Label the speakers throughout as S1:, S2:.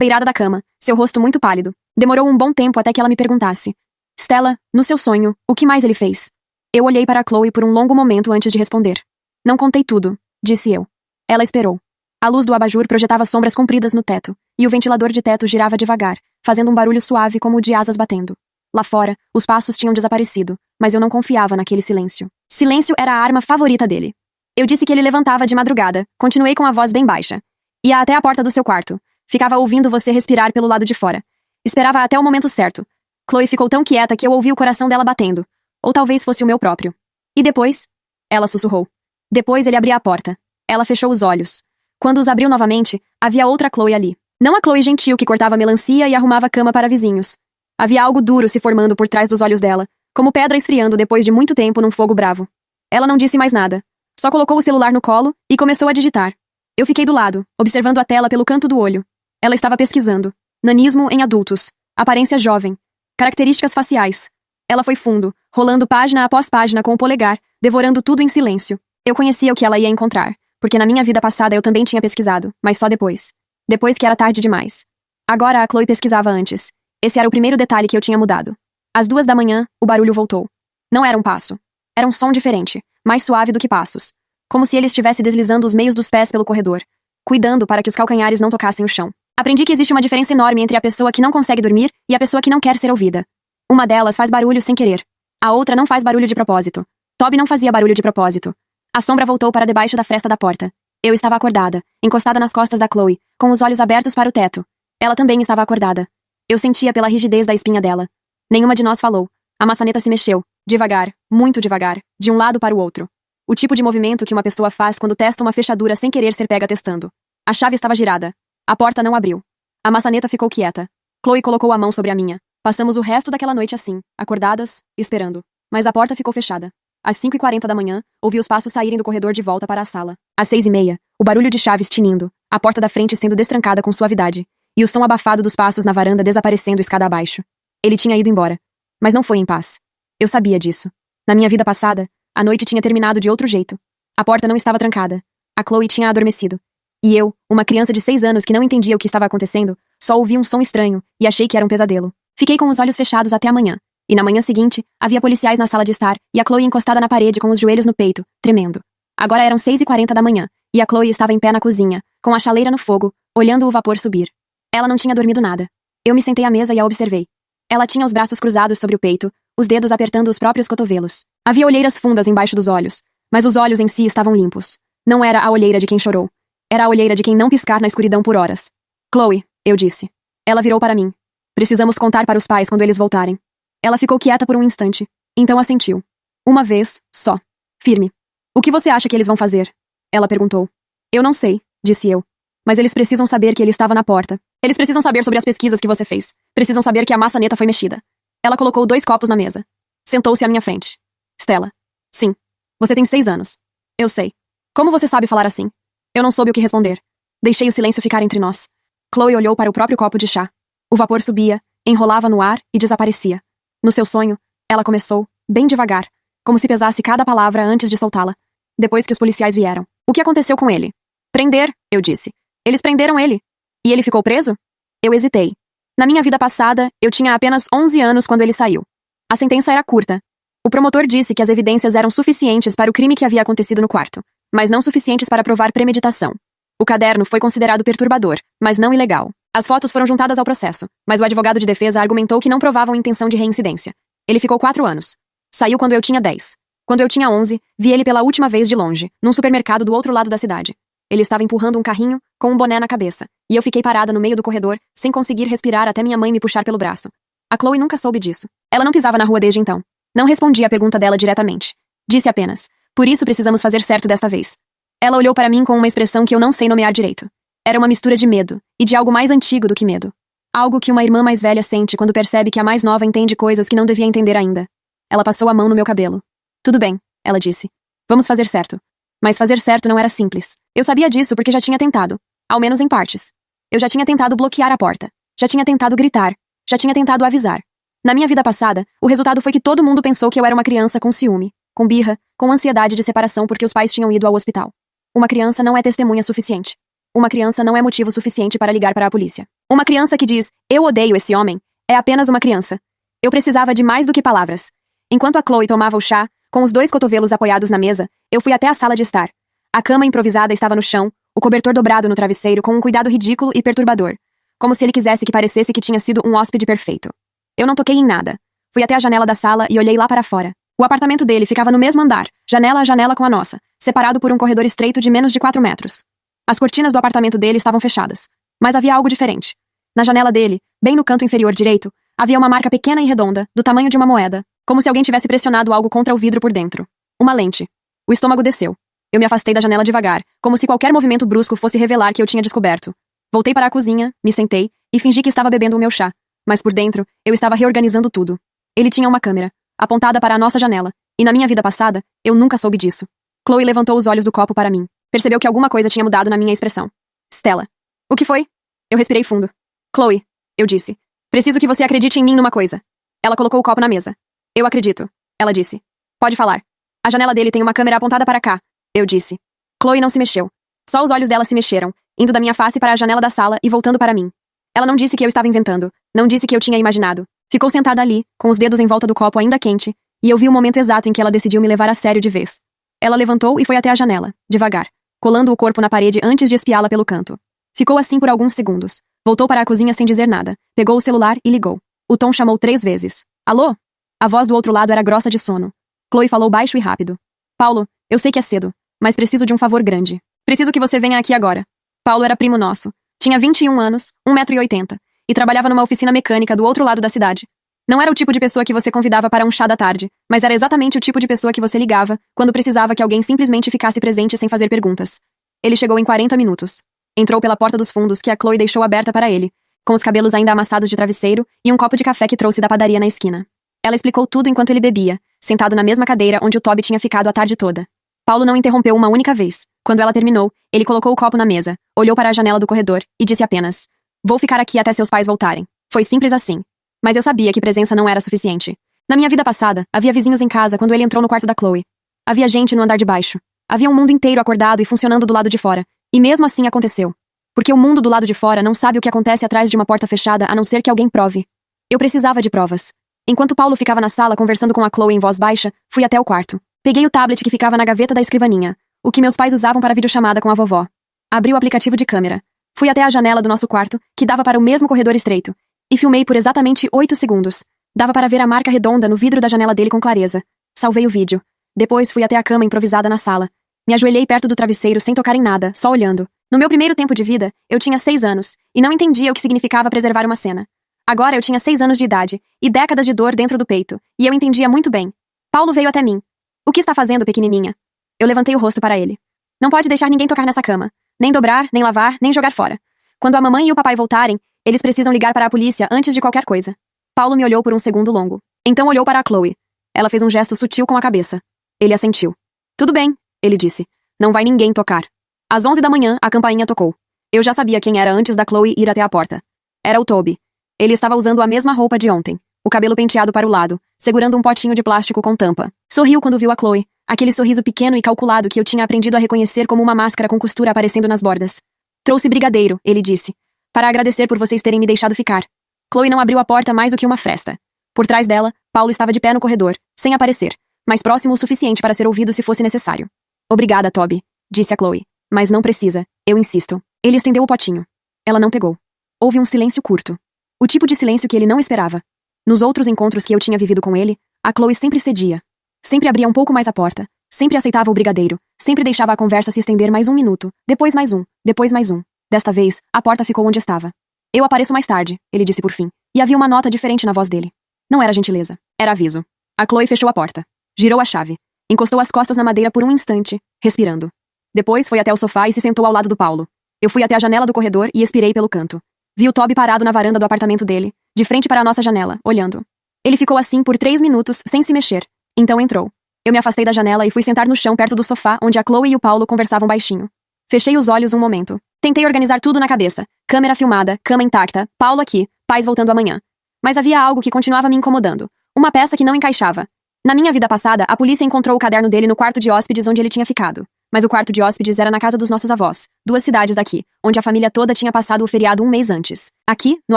S1: beirada da cama, seu rosto muito pálido. Demorou um bom tempo até que ela me perguntasse: Stella, no seu sonho, o que mais ele fez? Eu olhei para Chloe por um longo momento antes de responder. Não contei tudo, disse eu. Ela esperou. A luz do abajur projetava sombras compridas no teto, e o ventilador de teto girava devagar, fazendo um barulho suave como o de asas batendo. Lá fora, os passos tinham desaparecido, mas eu não confiava naquele silêncio. Silêncio era a arma favorita dele. Eu disse que ele levantava de madrugada, continuei com a voz bem baixa. Ia até a porta do seu quarto. Ficava ouvindo você respirar pelo lado de fora. Esperava até o momento certo. Chloe ficou tão quieta que eu ouvi o coração dela batendo. Ou talvez fosse o meu próprio. E depois? Ela sussurrou. Depois ele abria a porta. Ela fechou os olhos. Quando os abriu novamente, havia outra Chloe ali. Não a Chloe gentil que cortava melancia e arrumava cama para vizinhos. Havia algo duro se formando por trás dos olhos dela, como pedra esfriando depois de muito tempo num fogo bravo. Ela não disse mais nada. Só colocou o celular no colo e começou a digitar. Eu fiquei do lado, observando a tela pelo canto do olho. Ela estava pesquisando. Nanismo em adultos. Aparência jovem. Características faciais. Ela foi fundo, rolando página após página com o polegar, devorando tudo em silêncio. Eu conhecia o que ela ia encontrar, porque na minha vida passada eu também tinha pesquisado, mas só depois. Depois que era tarde demais. Agora a Chloe pesquisava antes. Esse era o primeiro detalhe que eu tinha mudado. Às 2 da manhã, o barulho voltou. Não era um passo. Era um som diferente, mais suave do que passos. Como se ele estivesse deslizando os meios dos pés pelo corredor, cuidando para que os calcanhares não tocassem o chão. Aprendi que existe uma diferença enorme entre a pessoa que não consegue dormir e a pessoa que não quer ser ouvida. Uma delas faz barulho sem querer. A outra não faz barulho de propósito. Toby não fazia barulho de propósito. A sombra voltou para debaixo da fresta da porta. Eu estava acordada, encostada nas costas da Chloe, com os olhos abertos para o teto. Ela também estava acordada. Eu sentia pela rigidez da espinha dela. Nenhuma de nós falou. A maçaneta se mexeu, devagar, muito devagar, de um lado para o outro. O tipo de movimento que uma pessoa faz quando testa uma fechadura sem querer ser pega testando. A chave estava girada. A porta não abriu. A maçaneta ficou quieta. Chloe colocou a mão sobre a minha. Passamos o resto daquela noite assim, acordadas, esperando. Mas a porta ficou fechada. Às 5h40 da manhã, ouvi os passos saírem do corredor de volta para a sala. Às 6h30, o barulho de chaves tinindo, a porta da frente sendo destrancada com suavidade, e o som abafado dos passos na varanda desaparecendo escada abaixo. Ele tinha ido embora. Mas não foi em paz. Eu sabia disso. Na minha vida passada, a noite tinha terminado de outro jeito. A porta não estava trancada. A Chloe tinha adormecido. E eu, uma criança de 6 anos que não entendia o que estava acontecendo, só ouvi um som estranho e achei que era um pesadelo. Fiquei com os olhos fechados até a manhã. E na manhã seguinte, havia policiais na sala de estar e a Chloe encostada na parede com os joelhos no peito, tremendo. Agora eram 6h40 da manhã e a Chloe estava em pé na cozinha, com a chaleira no fogo, olhando o vapor subir. Ela não tinha dormido nada. Eu me sentei à mesa e a observei. Ela tinha os braços cruzados sobre o peito, os dedos apertando os próprios cotovelos. Havia olheiras fundas embaixo dos olhos, mas os olhos em si estavam limpos. Não era a olheira de quem chorou. Era a olheira de quem não piscar na escuridão por horas. Chloe, eu disse. Ela virou para mim. Precisamos contar para os pais quando eles voltarem. Ela ficou quieta por um instante. Então assentiu. Uma vez, só. Firme. O que você acha que eles vão fazer? Ela perguntou. Eu não sei, disse eu. Mas eles precisam saber que ele estava na porta. Eles precisam saber sobre as pesquisas que você fez. Precisam saber que a maçaneta foi mexida. Ela colocou 2 copos na mesa. Sentou-se à minha frente. Stella. Sim. Você tem 6 anos. Eu sei. Como você sabe falar assim? Eu não soube o que responder. Deixei o silêncio ficar entre nós. Chloe olhou para o próprio copo de chá. O vapor subia, enrolava no ar e desaparecia. No seu sonho, ela começou, bem devagar, como se pesasse cada palavra antes de soltá-la. Depois que os policiais vieram. O que aconteceu com ele? Prender, eu disse. Eles prenderam ele. E ele ficou preso? Eu hesitei. Na minha vida passada, eu tinha apenas 11 anos quando ele saiu. A sentença era curta. O promotor disse que as evidências eram suficientes para o crime que havia acontecido no quarto, mas não suficientes para provar premeditação. O caderno foi considerado perturbador, mas não ilegal. As fotos foram juntadas ao processo, mas o advogado de defesa argumentou que não provavam intenção de reincidência. Ele ficou 4 anos. Saiu quando eu tinha 10. Quando eu tinha 11, vi ele pela última vez de longe, num supermercado do outro lado da cidade. Ele estava empurrando um carrinho, com um boné na cabeça, e eu fiquei parada no meio do corredor, sem conseguir respirar até minha mãe me puxar pelo braço. A Chloe nunca soube disso. Ela não pisava na rua desde então. Não respondi à pergunta dela diretamente. Disse apenas, por isso precisamos fazer certo desta vez. Ela olhou para mim com uma expressão que eu não sei nomear direito. Era uma mistura de medo, e de algo mais antigo do que medo. Algo que uma irmã mais velha sente quando percebe que a mais nova entende coisas que não devia entender ainda. Ela passou a mão no meu cabelo. Tudo bem, ela disse. Vamos fazer certo. Mas fazer certo não era simples. Eu sabia disso porque já tinha tentado. Ao menos em partes. Eu já tinha tentado bloquear a porta. Já tinha tentado gritar. Já tinha tentado avisar. Na minha vida passada, o resultado foi que todo mundo pensou que eu era uma criança com ciúme, com birra, com ansiedade de separação porque os pais tinham ido ao hospital. Uma criança não é testemunha suficiente. Uma criança não é motivo suficiente para ligar para a polícia. Uma criança que diz, eu odeio esse homem, é apenas uma criança. Eu precisava de mais do que palavras. Enquanto a Chloe tomava o chá, com os dois cotovelos apoiados na mesa, eu fui até a sala de estar. A cama improvisada estava no chão, o cobertor dobrado no travesseiro com um cuidado ridículo e perturbador. Como se ele quisesse que parecesse que tinha sido um hóspede perfeito. Eu não toquei em nada. Fui até a janela da sala e olhei lá para fora. O apartamento dele ficava no mesmo andar, janela a janela com a nossa, separado por um corredor estreito de menos de 4 metros. As cortinas do apartamento dele estavam fechadas. Mas havia algo diferente. Na janela dele, bem no canto inferior direito, havia uma marca pequena e redonda, do tamanho de uma moeda, como se alguém tivesse pressionado algo contra o vidro por dentro. Uma lente. O estômago desceu. Eu me afastei da janela devagar, como se qualquer movimento brusco fosse revelar que eu tinha descoberto. Voltei para a cozinha, me sentei e fingi que estava bebendo o meu chá. Mas por dentro, eu estava reorganizando tudo. Ele tinha uma câmera, apontada para a nossa janela, e na minha vida passada, eu nunca soube disso. Chloe levantou os olhos do copo para mim. Percebeu que alguma coisa tinha mudado na minha expressão. Stella. O que foi? Eu respirei fundo. Chloe, eu disse. Preciso que você acredite em mim numa coisa. Ela colocou o copo na mesa. Eu acredito, ela disse. Pode falar. A janela dele tem uma câmera apontada para cá, eu disse. Chloe não se mexeu. Só os olhos dela se mexeram, indo da minha face para a janela da sala e voltando para mim. Ela não disse que eu estava inventando, não disse que eu tinha imaginado. Ficou sentada ali, com os dedos em volta do copo ainda quente, e eu vi o momento exato em que ela decidiu me levar a sério de vez. Ela levantou e foi até a janela, devagar, colando o corpo na parede antes de espiá-la pelo canto. Ficou assim por alguns segundos. Voltou para a cozinha sem dizer nada, pegou o celular e ligou. O tom chamou 3 vezes. Alô? A voz do outro lado era grossa de sono. Chloe falou baixo e rápido. Paulo, eu sei que é cedo, mas preciso de um favor grande. Preciso que você venha aqui agora. Paulo era primo nosso. Tinha 21 anos, 1,80 m, e trabalhava numa oficina mecânica do outro lado da cidade. Não era o tipo de pessoa que você convidava para um chá da tarde, mas era exatamente o tipo de pessoa que você ligava quando precisava que alguém simplesmente ficasse presente sem fazer perguntas. Ele chegou em 40 minutos. Entrou pela porta dos fundos que a Chloe deixou aberta para ele, com os cabelos ainda amassados de travesseiro e um copo de café que trouxe da padaria na esquina. Ela explicou tudo enquanto ele bebia, sentado na mesma cadeira onde o Toby tinha ficado a tarde toda. Paulo não interrompeu uma única vez. Quando ela terminou, ele colocou o copo na mesa, olhou para a janela do corredor e disse apenas: "Vou ficar aqui até seus pais voltarem." Foi simples assim. Mas eu sabia que presença não era suficiente. Na minha vida passada, havia vizinhos em casa quando ele entrou no quarto da Chloe. Havia gente no andar de baixo. Havia um mundo inteiro acordado e funcionando do lado de fora. E mesmo assim aconteceu. Porque o mundo do lado de fora não sabe o que acontece atrás de uma porta fechada a não ser que alguém prove. Eu precisava de provas. Enquanto Paulo ficava na sala conversando com a Chloe em voz baixa, fui até o quarto. Peguei o tablet que ficava na gaveta da escrivaninha, o que meus pais usavam para videochamada com a vovó. Abri o aplicativo de câmera. Fui até a janela do nosso quarto, que dava para o mesmo corredor estreito, e filmei por exatamente 8 segundos. Dava para ver a marca redonda no vidro da janela dele com clareza. Salvei o vídeo. Depois fui até a cama improvisada na sala. Me ajoelhei perto do travesseiro sem tocar em nada, só olhando. No meu primeiro tempo de vida, eu tinha 6 anos, e não entendia o que significava preservar uma cena. Agora eu tinha 6 anos de idade, e décadas de dor dentro do peito, e eu entendia muito bem. Paulo veio até mim. "O que está fazendo, pequenininha?" Eu levantei o rosto para ele. "Não pode deixar ninguém tocar nessa cama. Nem dobrar, nem lavar, nem jogar fora. Quando a mamãe e o papai voltarem, eles precisam ligar para a polícia antes de qualquer coisa." Paulo me olhou por um segundo longo. Então olhou para a Chloe. Ela fez um gesto sutil com a cabeça. Ele assentiu. "Tudo bem", ele disse. "Não vai ninguém tocar." Às 11 da manhã, a campainha tocou. Eu já sabia quem era antes da Chloe ir até a porta. Era o Toby. Ele estava usando a mesma roupa de ontem, o cabelo penteado para o lado, segurando um potinho de plástico com tampa. Sorriu quando viu a Chloe, aquele sorriso pequeno e calculado que eu tinha aprendido a reconhecer como uma máscara com costura aparecendo nas bordas. "Trouxe brigadeiro", ele disse, "para agradecer por vocês terem me deixado ficar." Chloe não abriu a porta mais do que uma fresta. Por trás dela, Paulo estava de pé no corredor, sem aparecer, mas próximo o suficiente para ser ouvido se fosse necessário. "Obrigada, Toby", disse a Chloe. "Mas não precisa, eu insisto." Ele estendeu o potinho. Ela não pegou. Houve um silêncio curto. O tipo de silêncio que ele não esperava. Nos outros encontros que eu tinha vivido com ele, a Chloe sempre cedia. Sempre abria um pouco mais a porta. Sempre aceitava o brigadeiro. Sempre deixava a conversa se estender mais um minuto. Depois mais um. Depois mais um. Desta vez, a porta ficou onde estava. "Eu apareço mais tarde", ele disse por fim. E havia uma nota diferente na voz dele. Não era gentileza. Era aviso. A Chloe fechou a porta. Girou a chave. Encostou as costas na madeira por um instante, respirando. Depois foi até o sofá e se sentou ao lado do Paulo. Eu fui até a janela do corredor e expirei pelo canto. Vi o Toby parado na varanda do apartamento dele, de frente para a nossa janela, olhando. Ele ficou assim por 3 minutos, sem se mexer. Então entrou. Eu me afastei da janela e fui sentar no chão perto do sofá, onde a Chloe e o Paulo conversavam baixinho. Fechei os olhos um momento. Tentei organizar tudo na cabeça. Câmera filmada, cama intacta, Paulo aqui, pais voltando amanhã. Mas havia algo que continuava me incomodando. Uma peça que não encaixava. Na minha vida passada, a polícia encontrou o caderno dele no quarto de hóspedes onde ele tinha ficado. Mas o quarto de hóspedes era na casa dos nossos avós, 2 cidades daqui, onde a família toda tinha passado o feriado um mês antes. Aqui, no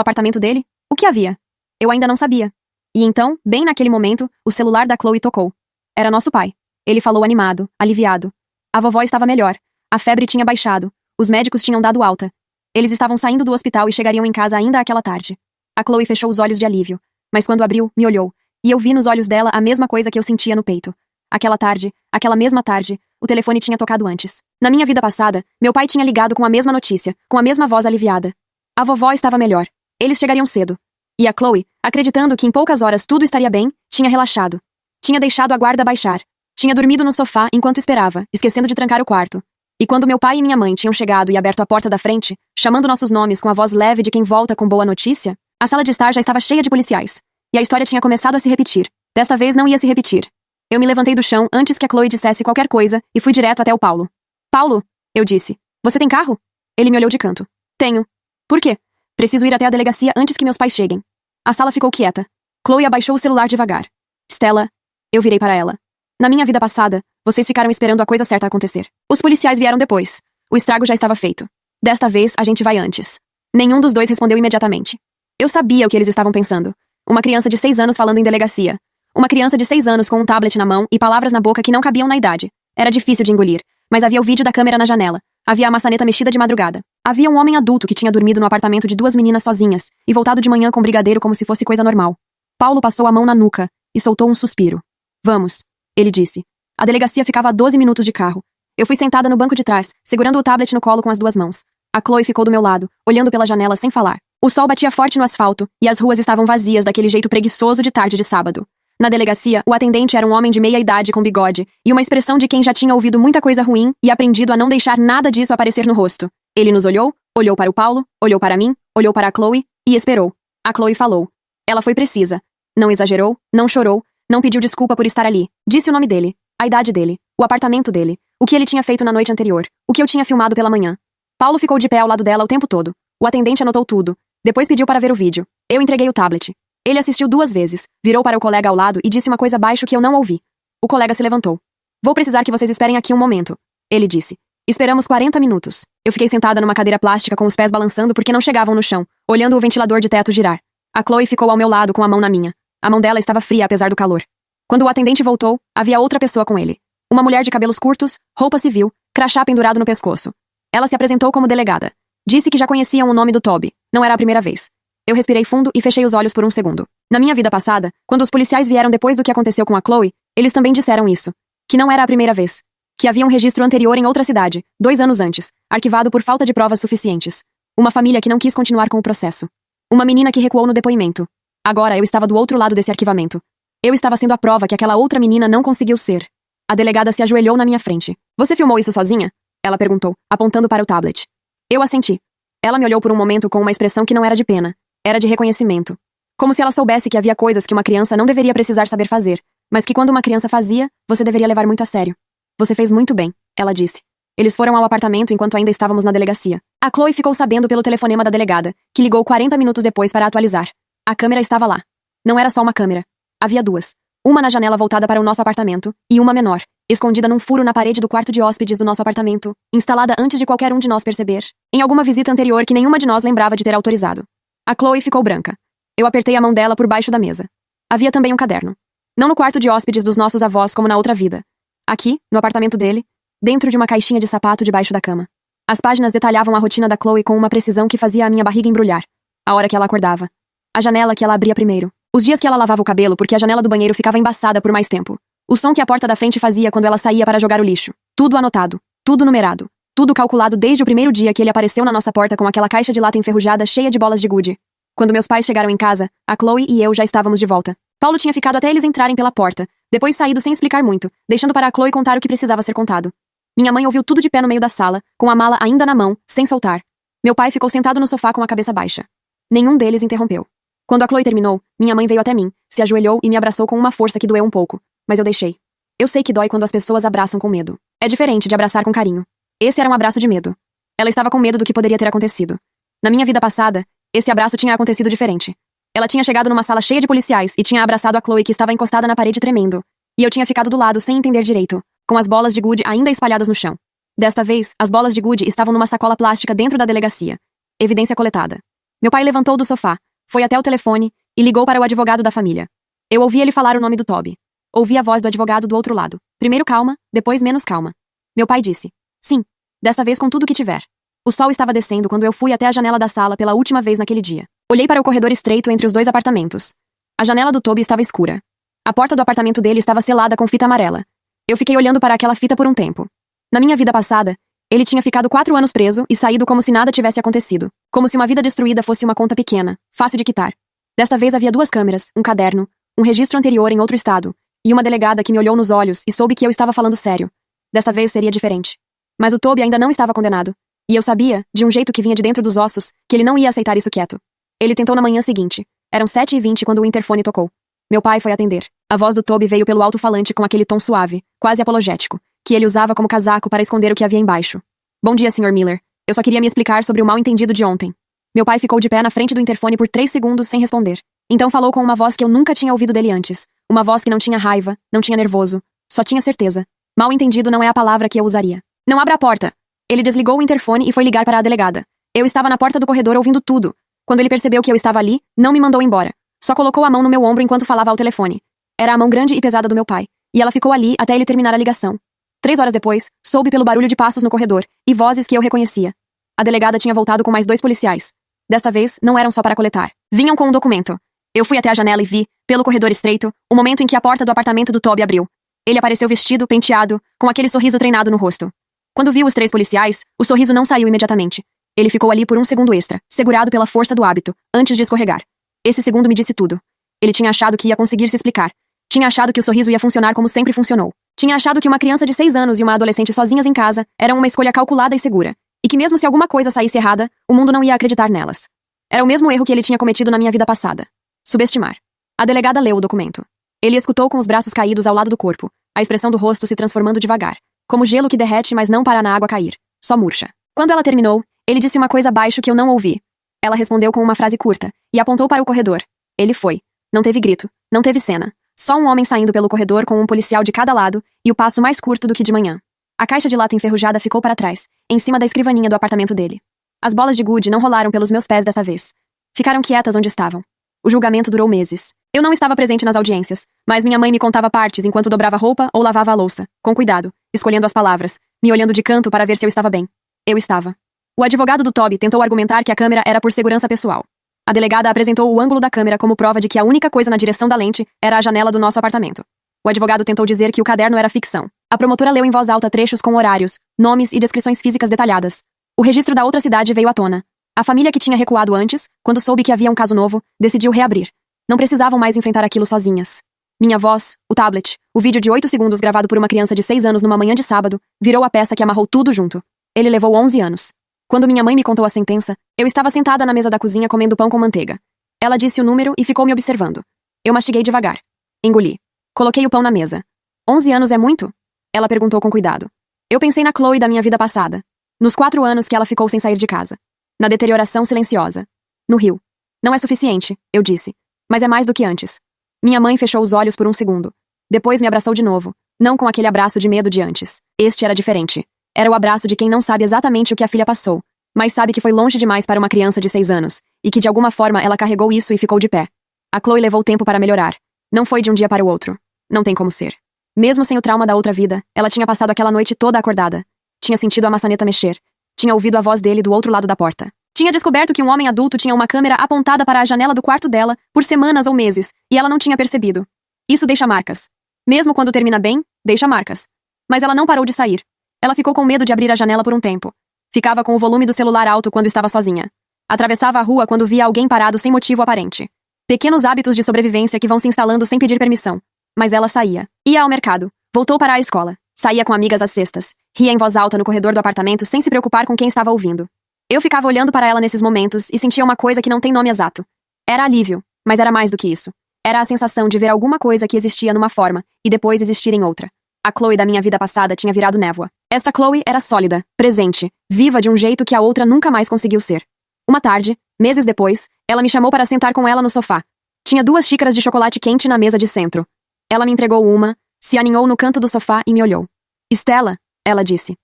S1: apartamento dele, o que havia? Eu ainda não sabia. E então, bem naquele momento, o celular da Chloe tocou. Era nosso pai. Ele falou animado, aliviado. A vovó estava melhor. A febre tinha baixado. Os médicos tinham dado alta. Eles estavam saindo do hospital e chegariam em casa ainda aquela tarde. A Chloe fechou os olhos de alívio. Mas quando abriu, me olhou. E eu vi nos olhos dela a mesma coisa que eu sentia no peito. Aquela tarde, aquela mesma tarde, o telefone tinha tocado antes. Na minha vida passada, meu pai tinha ligado com a mesma notícia, com a mesma voz aliviada. A vovó estava melhor. Eles chegariam cedo. E a Chloe, acreditando que em poucas horas tudo estaria bem, tinha relaxado. Tinha deixado a guarda baixar. Tinha dormido no sofá enquanto esperava, esquecendo de trancar o quarto. E quando meu pai e minha mãe tinham chegado e aberto a porta da frente, chamando nossos nomes com a voz leve de quem volta com boa notícia, a sala de estar já estava cheia de policiais. E a história tinha começado a se repetir. Desta vez não ia se repetir. Eu me levantei do chão antes que a Chloe dissesse qualquer coisa e fui direto até o Paulo. Paulo, eu disse. Você tem carro? Ele me olhou de canto. Tenho. Por quê? Preciso ir até a delegacia antes que meus pais cheguem. A sala ficou quieta. Chloe abaixou o celular devagar. Stella, eu virei para ela. Na minha vida passada, vocês ficaram esperando a coisa certa acontecer. Os policiais vieram depois. O estrago já estava feito. Desta vez, a gente vai antes. Nenhum dos dois respondeu imediatamente. Eu sabia o que eles estavam pensando. Uma criança de 6 anos falando em delegacia. Uma criança de 6 anos com um tablet na mão e palavras na boca que não cabiam na idade. Era difícil de engolir, mas havia o vídeo da câmera na janela. Havia a maçaneta mexida de madrugada. Havia um homem adulto que tinha dormido no apartamento de 2 meninas sozinhas e voltado de manhã com brigadeiro como se fosse coisa normal. Paulo passou a mão na nuca e soltou um suspiro. Vamos, ele disse. A delegacia ficava a 12 minutos de carro. Eu fui sentada no banco de trás, segurando o tablet no colo com as 2 mãos. A Chloe ficou do meu lado, olhando pela janela sem falar. O sol batia forte no asfalto e as ruas estavam vazias daquele jeito preguiçoso de tarde de sábado. Na delegacia, o atendente era um homem de meia idade com bigode e uma expressão de quem já tinha ouvido muita coisa ruim e aprendido a não deixar nada disso aparecer no rosto. Ele nos olhou, olhou para o Paulo, olhou para mim, olhou para a Chloe e esperou. A Chloe falou. Ela foi precisa. Não exagerou, não chorou, não pediu desculpa por estar ali. Disse o nome dele, a idade dele, o apartamento dele, o que ele tinha feito na noite anterior, o que eu tinha filmado pela manhã. Paulo ficou de pé ao lado dela o tempo todo. O atendente anotou tudo. Depois pediu para ver o vídeo. Eu entreguei o tablet. Ele assistiu 2 vezes, virou para o colega ao lado e disse uma coisa baixo que eu não ouvi. O colega se levantou. Vou precisar que vocês esperem aqui um momento, ele disse. Esperamos 40 minutos. Eu fiquei sentada numa cadeira plástica com os pés balançando porque não chegavam no chão, olhando o ventilador de teto girar. A Chloe ficou ao meu lado com a mão na minha. A mão dela estava fria apesar do calor. Quando o atendente voltou, havia outra pessoa com ele. Uma mulher de cabelos curtos, roupa civil, crachá pendurado no pescoço. Ela se apresentou como delegada. Disse que já conheciam o nome do Toby. Não era a primeira vez. Eu respirei fundo e fechei os olhos por um segundo. Na minha vida passada, quando os policiais vieram depois do que aconteceu com a Chloe, eles também disseram isso. Que não era a primeira vez. Que havia um registro anterior em outra cidade, 2 anos antes, arquivado por falta de provas suficientes. Uma família que não quis continuar com o processo. Uma menina que recuou no depoimento. Agora eu estava do outro lado desse arquivamento. Eu estava sendo a prova que aquela outra menina não conseguiu ser. A delegada se ajoelhou na minha frente. Você filmou isso sozinha? Ela perguntou, apontando para o tablet. Eu assenti. Ela me olhou por um momento com uma expressão que não era de pena. Era de reconhecimento. Como se ela soubesse que havia coisas que uma criança não deveria precisar saber fazer, mas que quando uma criança fazia, você deveria levar muito a sério. Você fez muito bem, ela disse. Eles foram ao apartamento enquanto ainda estávamos na delegacia. A Chloe ficou sabendo pelo telefonema da delegada, que ligou 40 minutos depois para atualizar. A câmera estava lá. Não era só uma câmera. Havia 2. Uma na janela voltada para o nosso apartamento, e uma menor, escondida num furo na parede do quarto de hóspedes do nosso apartamento, instalada antes de qualquer um de nós perceber, em alguma visita anterior que nenhuma de nós lembrava de ter autorizado. A Chloe ficou branca. Eu apertei a mão dela por baixo da mesa. Havia também um caderno. Não no quarto de hóspedes dos nossos avós como na outra vida. Aqui, no apartamento dele, dentro de uma caixinha de sapato debaixo da cama. As páginas detalhavam a rotina da Chloe com uma precisão que fazia a minha barriga embrulhar. A hora que ela acordava. A janela que ela abria primeiro. Os dias que ela lavava o cabelo porque a janela do banheiro ficava embaçada por mais tempo. O som que a porta da frente fazia quando ela saía para jogar o lixo. Tudo anotado. Tudo numerado. Tudo calculado desde o primeiro dia que ele apareceu na nossa porta com aquela caixa de lata enferrujada cheia de bolas de gude. Quando meus pais chegaram em casa, a Chloe e eu já estávamos de volta. Paulo tinha ficado até eles entrarem pela porta, depois saído sem explicar muito, deixando para a Chloe contar o que precisava ser contado. Minha mãe ouviu tudo de pé no meio da sala, com a mala ainda na mão, sem soltar. Meu pai ficou sentado no sofá com a cabeça baixa. Nenhum deles interrompeu. Quando a Chloe terminou, minha mãe veio até mim, se ajoelhou e me abraçou com uma força que doeu um pouco, mas eu deixei. Eu sei que dói quando as pessoas abraçam com medo. É diferente de abraçar com carinho. Esse era um abraço de medo. Ela estava com medo do que poderia ter acontecido. Na minha vida passada, esse abraço tinha acontecido diferente. Ela tinha chegado numa sala cheia de policiais e tinha abraçado a Chloe que estava encostada na parede tremendo. E eu tinha ficado do lado sem entender direito, com as bolas de gude ainda espalhadas no chão. Desta vez, as bolas de gude estavam numa sacola plástica dentro da delegacia. Evidência coletada. Meu pai levantou do sofá, foi até o telefone e ligou para o advogado da família. Eu ouvi ele falar o nome do Toby. Ouvi a voz do advogado do outro lado. Primeiro calma, depois menos calma. Meu pai disse: sim, desta vez com tudo que tiver. O sol estava descendo quando eu fui até a janela da sala pela última vez naquele dia. Olhei para o corredor estreito entre os dois apartamentos. A janela do Toby estava escura. A porta do apartamento dele estava selada com fita amarela. Eu fiquei olhando para aquela fita por um tempo. Na minha vida passada, ele tinha ficado 4 anos preso e saído como se nada tivesse acontecido. Como se uma vida destruída fosse uma conta pequena, fácil de quitar. Desta vez havia 2 câmeras, um caderno, um registro anterior em outro estado, e uma delegada que me olhou nos olhos e soube que eu estava falando sério. Desta vez seria diferente. Mas o Toby ainda não estava condenado. E eu sabia, de um jeito que vinha de dentro dos ossos, que ele não ia aceitar isso quieto. Ele tentou na manhã seguinte. Eram 7h20 quando o interfone tocou. Meu pai foi atender. A voz do Toby veio pelo alto-falante com aquele tom suave, quase apologético, que ele usava como casaco para esconder o que havia embaixo. Bom dia, Sr. Miller. Eu só queria me explicar sobre o mal-entendido de ontem. Meu pai ficou de pé na frente do interfone por 3 segundos sem responder. Então falou com uma voz que eu nunca tinha ouvido dele antes. Uma voz que não tinha raiva, não tinha nervoso. Só tinha certeza. Mal-entendido não é a palavra que eu usaria. Não abra a porta! Ele desligou o interfone e foi ligar para a delegada. Eu estava na porta do corredor ouvindo tudo. Quando ele percebeu que eu estava ali, não me mandou embora. Só colocou a mão no meu ombro enquanto falava ao telefone. Era a mão grande e pesada do meu pai. E ela ficou ali até ele terminar a ligação. 3 horas depois, soube pelo barulho de passos no corredor e vozes que eu reconhecia. A delegada tinha voltado com mais 2 policiais. Desta vez, não eram só para coletar. Vinham com um documento. Eu fui até a janela e vi, pelo corredor estreito, o momento em que a porta do apartamento do Toby abriu. Ele apareceu vestido, penteado, com aquele sorriso treinado no rosto. Quando viu os 3 policiais, o sorriso não saiu imediatamente. Ele ficou ali por um segundo extra, segurado pela força do hábito, antes de escorregar. Esse segundo me disse tudo. Ele tinha achado que ia conseguir se explicar. Tinha achado que o sorriso ia funcionar como sempre funcionou. Tinha achado que uma criança de 6 anos e uma adolescente sozinhas em casa eram uma escolha calculada e segura. E que mesmo se alguma coisa saísse errada, o mundo não ia acreditar nelas. Era o mesmo erro que ele tinha cometido na minha vida passada. Subestimar. A delegada leu o documento. Ele escutou com os braços caídos ao lado do corpo, a expressão do rosto se transformando devagar, como gelo que derrete mas não para na água cair, só murcha. Quando ela terminou, ele disse uma coisa baixo que eu não ouvi. Ela respondeu com uma frase curta, e apontou para o corredor. Ele foi. Não teve grito, não teve cena. Só um homem saindo pelo corredor com um policial de cada lado, e o passo mais curto do que de manhã. A caixa de lata enferrujada ficou para trás, em cima da escrivaninha do apartamento dele. As bolas de gude não rolaram pelos meus pés dessa vez. Ficaram quietas onde estavam. O julgamento durou meses. Eu não estava presente nas audiências, mas minha mãe me contava partes enquanto dobrava roupa ou lavava a louça, com cuidado, escolhendo as palavras, me olhando de canto para ver se eu estava bem. Eu estava. O advogado do Toby tentou argumentar que a câmera era por segurança pessoal. A delegada apresentou o ângulo da câmera como prova de que a única coisa na direção da lente era a janela do nosso apartamento. O advogado tentou dizer que o caderno era ficção. A promotora leu em voz alta trechos com horários, nomes e descrições físicas detalhadas. O registro da outra cidade veio à tona. A família que tinha recuado antes, quando soube que havia um caso novo, decidiu reabrir. Não precisavam mais enfrentar aquilo sozinhas. Minha voz, o tablet, o vídeo de 8 segundos gravado por uma criança de 6 anos numa manhã de sábado, virou a peça que amarrou tudo junto. Ele levou 11 anos. Quando minha mãe me contou a sentença, eu estava sentada na mesa da cozinha comendo pão com manteiga. Ela disse o número e ficou me observando. Eu mastiguei devagar. Engoli. Coloquei o pão na mesa. 11 anos é muito? Ela perguntou com cuidado. Eu pensei na Chloe da minha vida passada. Nos 4 anos que ela ficou sem sair de casa. Na deterioração silenciosa. No rio. Não é suficiente, eu disse. Mas é mais do que antes. Minha mãe fechou os olhos por um segundo. Depois me abraçou de novo. Não com aquele abraço de medo de antes. Este era diferente. Era o abraço de quem não sabe exatamente o que a filha passou, mas sabe que foi longe demais para uma criança de 6 anos, e que de alguma forma ela carregou isso e ficou de pé. A Chloe levou tempo para melhorar. Não foi de um dia para o outro. Não tem como ser. Mesmo sem o trauma da outra vida, ela tinha passado aquela noite toda acordada. Tinha sentido a maçaneta mexer. Tinha ouvido a voz dele do outro lado da porta. Tinha descoberto que um homem adulto tinha uma câmera apontada para a janela do quarto dela por semanas ou meses, e ela não tinha percebido. Isso deixa marcas. Mesmo quando termina bem, deixa marcas. Mas ela não parou de sair. Ela ficou com medo de abrir a janela por um tempo. Ficava com o volume do celular alto quando estava sozinha. Atravessava a rua quando via alguém parado sem motivo aparente. Pequenos hábitos de sobrevivência que vão se instalando sem pedir permissão. Mas ela saía. Ia ao mercado. Voltou para a escola. Saía com amigas às sextas. Ria em voz alta no corredor do apartamento sem se preocupar com quem estava ouvindo. Eu ficava olhando para ela nesses momentos e sentia uma coisa que não tem nome exato. Era alívio, mas era mais do que isso. Era a sensação de ver alguma coisa que existia numa forma e depois existir em outra. A Chloe da minha vida passada tinha virado névoa. Esta Chloe era sólida, presente, viva de um jeito que a outra nunca mais conseguiu ser. Uma tarde, meses depois, ela me chamou para sentar com ela no sofá. Tinha 2 xícaras de chocolate quente na mesa de centro. Ela me entregou uma, se aninhou no canto do sofá e me olhou. Stella, ela disse.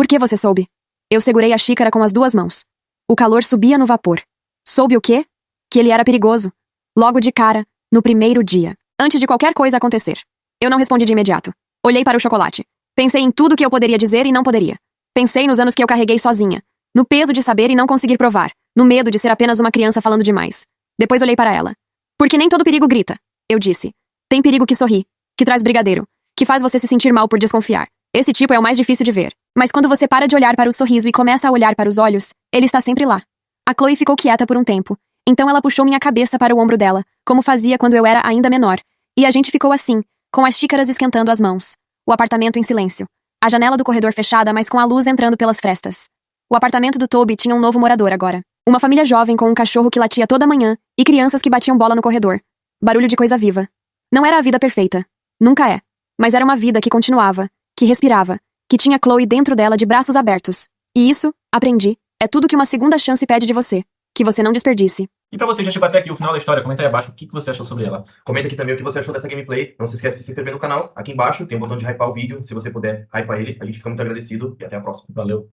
S1: Por que você soube? Eu segurei a xícara com as 2 mãos. O calor subia no vapor. Soube o quê? Que ele era perigoso. Logo de cara, no primeiro dia. Antes de qualquer coisa acontecer. Eu não respondi de imediato. Olhei para o chocolate. Pensei em tudo que eu poderia dizer e não poderia. Pensei nos anos que eu carreguei sozinha. No peso de saber e não conseguir provar. No medo de ser apenas uma criança falando demais. Depois olhei para ela. Porque nem todo perigo grita, eu disse. Tem perigo que sorri, que traz brigadeiro, que faz você se sentir mal por desconfiar. Esse tipo é o mais difícil de ver. Mas quando você para de olhar para o sorriso e começa a olhar para os olhos, ele está sempre lá. A Chloe ficou quieta por um tempo. Então ela puxou minha cabeça para o ombro dela, como fazia quando eu era ainda menor. E a gente ficou assim, com as xícaras esquentando as mãos. O apartamento em silêncio. A janela do corredor fechada, mas com a luz entrando pelas frestas. O apartamento do Toby tinha um novo morador agora. Uma família jovem com um cachorro que latia toda manhã e crianças que batiam bola no corredor. Barulho de coisa viva. Não era a vida perfeita. Nunca é. Mas era uma vida que continuava, que respirava, que tinha Chloe dentro dela de braços abertos. E isso, aprendi, é tudo que uma segunda chance pede de você. Que você não desperdice.
S2: E pra você que já chegou até aqui, o final da história, comenta aí abaixo o que você achou sobre ela. Comenta aqui também o que você achou dessa gameplay. Não se esquece de se inscrever no canal. Aqui embaixo tem um botão de hypar o vídeo. Se você puder, hypa ele. A gente fica muito agradecido e até a próxima. Valeu!